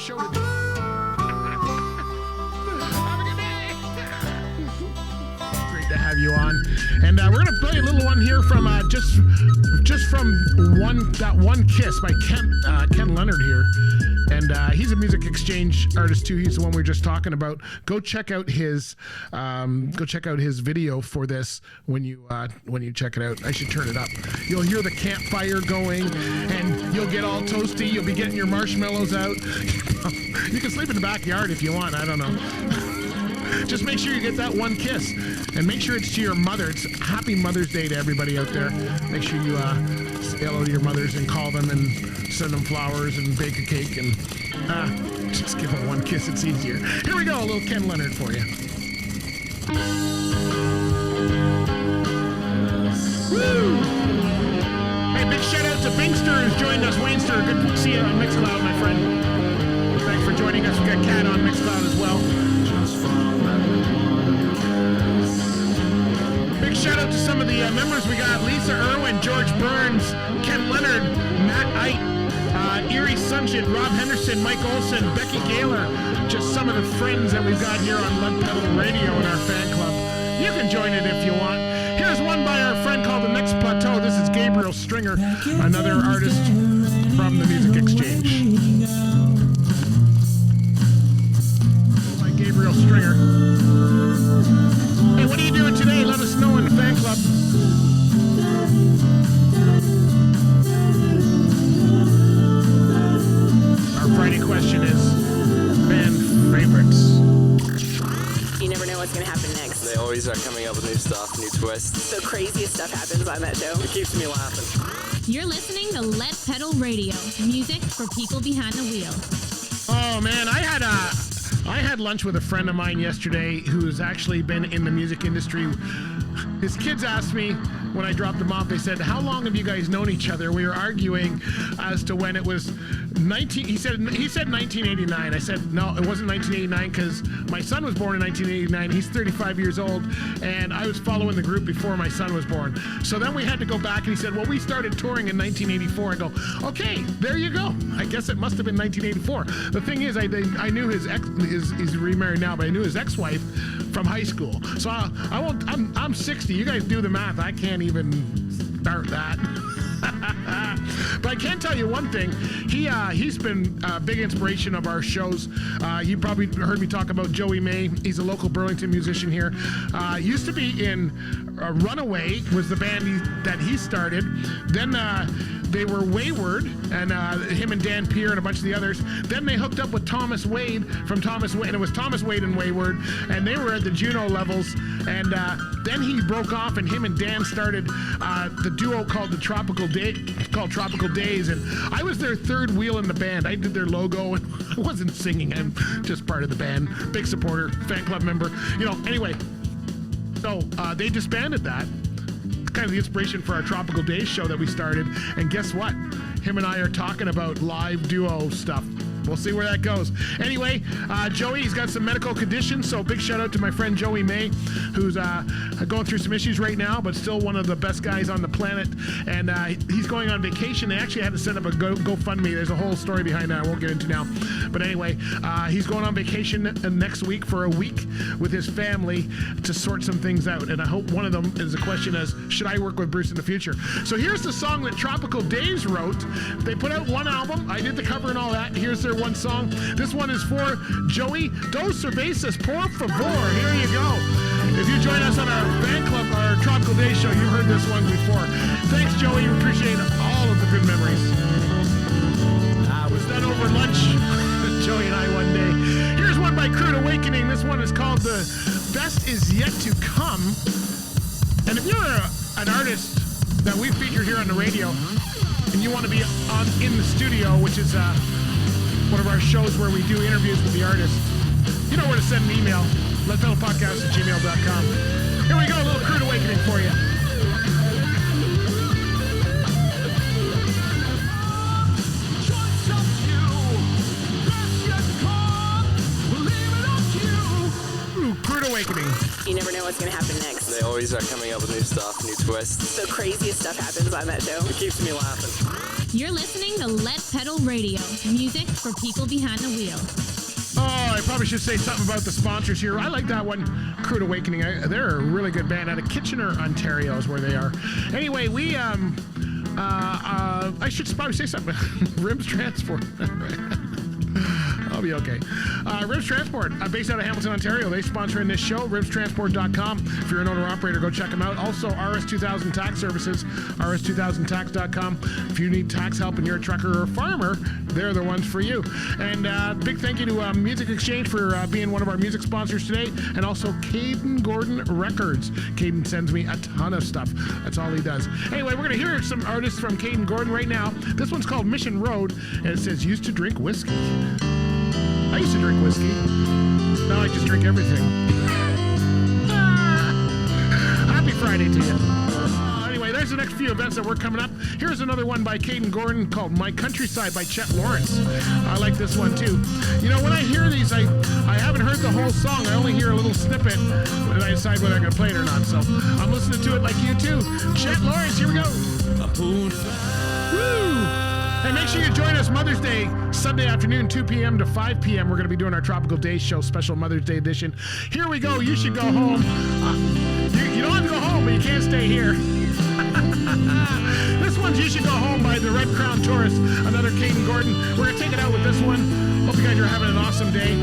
show today. Have a good day. Great to have you on. And we're going to play a little one here from just from that one kiss by Ken Leonard here. And he's a Music Exchange artist too. He's the one we were just talking about. Go check out his video for this when you check it out. I should turn it up. You'll hear the campfire going, and you'll get all toasty. You'll be getting your marshmallows out. You can sleep in the backyard if you want. I don't know. Just make sure you get that one kiss, and make sure it's to your mother. It's Happy Mother's Day to everybody out there. Make sure you say hello to your mothers and call them and send them flowers and bake a cake and just give them one kiss. It's easier. Here we go, a little Ken Leonard for you. Woo! Hey, big shout out to Bingster who's joined us. Waynster, good to see you on Mixcloud, my friend. Thanks for joining us. We got Kat on Mixcloud as well. Big shout out to some of the members we got: Lisa Irwin, George Burns, Ken Leonard, Matt Ite, Erie Sunshine, Rob Henderson, Mike Olson, Becky Gaylor. Just some of the friends that we've got here on Lead Pedal Radio in our fan club. You can join it if you want. Here's one by our friend called The Next Plateau. This is Gabriel Stringer, another artist from the Music Exchange. By Gabriel Stringer. Hey, what are you doing today? Let us know in the fan club. Our Friday question is band favorites. You never know what's going to happen next. They always are coming up with new stuff, new twists. The craziest stuff happens on that show. It keeps me laughing. You're listening to Lead Pedal Radio, music for people behind the wheel. Oh man, I had lunch with a friend of mine yesterday who's actually been in the music industry. His kids asked me when I dropped them off, they said, how long have you guys known each other? We were arguing as to when it was he said 1989. I said, no, it wasn't 1989 because my son was born in 1989. He's 35 years old, and I was following the group before my son was born. So then we had to go back, and he said, well, we started touring in 1984. I go, okay, there you go. I guess it must have been 1984. The thing is, I knew his ex, he's remarried now, but I knew his ex-wife from high school. So I'm 60. You guys do the math. I can't even start that. But I can tell you one thing. He's been a big inspiration of our shows. You probably heard me talk about Joey May. He's a local Burlington musician here. Used to be in Runaway, was the band that he started. Then they were Wayward, and him and Dan Peer and a bunch of the others. Then they hooked up with Thomas Wade from Thomas Wade, and it was Thomas Wade and Wayward, and they were at the Juno levels. And then he broke off, and him and Dan started the duo called Tropical Days, and I was their third wheel in the band. I did their logo, and I wasn't singing. I'm just part of the band, big supporter, fan club member. Anyway, so they disbanded that. Kind of the inspiration for our Tropical Days show that we started. And guess what? Him and I are talking about live duo stuff. We'll see where that goes. Anyway, Joey, he's got some medical conditions, so big shout out to my friend Joey May, who's going through some issues right now, but still one of the best guys on the planet. And he's going on vacation. They actually had to set up a GoFundMe. There's a whole story behind that I won't get into now. But anyway, he's going on vacation next week for a week with his family to sort some things out. And I hope one of them is a question as, should I work with Bruce in the future? So here's the song that Tropical Days wrote. They put out one album. I did the cover and all that. Here's their one song. This one is for Joey. Dos cervezas, por favor. Here you go. If you join us on our fan club, our Tropical Days show, you've heard this one before. Thanks, Joey. We appreciate all of the good memories. I was done over lunch, Joey and I, one day. Here's one by Crude Awakening. This one is called The Best Is Yet to Come. And if you're an artist that we feature here on the radio, and you want to be in the studio, which is one of our shows where we do interviews with the artists, you know where to send an email. leadpedalpodcast@gmail.com. Here we go, a little Crude Awakening for you. Crude Awakening. You never know what's going to happen next. They always are coming up with new stuff, new twists. The craziest stuff happens on that show. It keeps me laughing. You're listening to Let Pedal Radio, music for people behind the wheel. Oh, I probably should say something about the sponsors here. I like that one, Crude Awakening. They're a really good band out of Kitchener, Ontario is where they are. Anyway, we, I should probably say something. Rims Transport. I'll be okay. Rims Transport, based out of Hamilton, Ontario. They sponsor in this show, rimstransport.com. If you're an owner-operator, go check them out. Also, RS2000 Tax Services, rs2000tax.com. If you need tax help and you're a trucker or a farmer, they're the ones for you. And big thank you to Music Exchange for being one of our music sponsors today, and also Kayden Gordon Records. Kayden sends me a ton of stuff. That's all he does. Anyway, we're going to hear some artists from Kayden Gordon right now. This one's called Mission Road, and it says, used to drink whiskey. I used to drink whiskey. Now I just drink everything. Happy Friday to you. Anyway, there's the next few events that we're coming up. Here's another one by Kayden Gordon called My Countryside by Chet Lawrence. I like this one too. You know, when I hear these, I haven't heard the whole song. I only hear a little snippet and I decide whether I'm going to play it or not. So I'm listening to it like you too. Chet Lawrence, here we go. Woo! Hey, make sure you join us Mother's Day, Sunday afternoon, 2 p.m. to 5 p.m. We're going to be doing our Tropical Days Show, special Mother's Day edition. Here we go. You should go home. You don't have to go home, but you can't stay here. This one's You Should Go Home by the Red Crown Tourist, another Kayden Gordon. We're going to take it out with this one. Hope you guys are having an awesome day.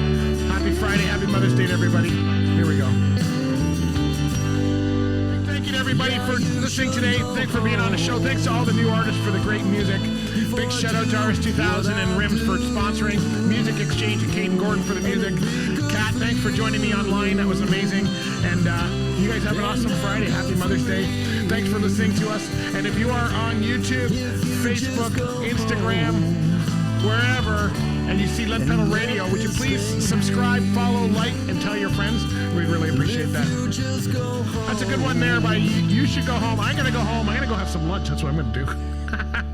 Happy Friday. Happy Mother's Day to everybody. Here we go. Thank you to everybody for listening today. Thanks for being on the show. Thanks to all the new artists for the great music. Big shout out to RS2000 and Rims for sponsoring. Music Exchange and Kayden Gordon for the music. Kat, thanks for joining me online. That was amazing. And you guys have an awesome Friday. Happy Mother's Day. Thanks for listening to us. And if you are on YouTube, Facebook, Instagram, wherever, and you see Let Pedal Radio, would you please subscribe, follow, like, and tell your friends? We'd really appreciate that. That's a good one there by You Should Go Home. I'm going to go home. I'm going to go have some lunch. That's what I'm going to do.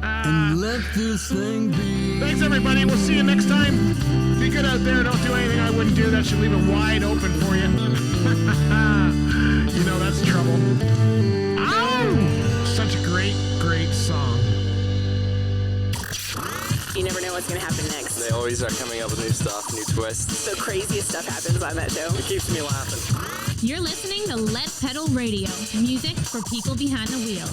And let this thing be. Thanks, everybody. We'll see you next time. Be good out there. Don't do anything I wouldn't do. That should leave it wide open for you. You know that's trouble. Ow! Such a great, great song. You never know what's going to happen next. They always are coming up with new stuff, new twists. The craziest stuff happens on that show. It keeps me laughing. You're listening to Let Pedal Radio, music for people behind the wheel.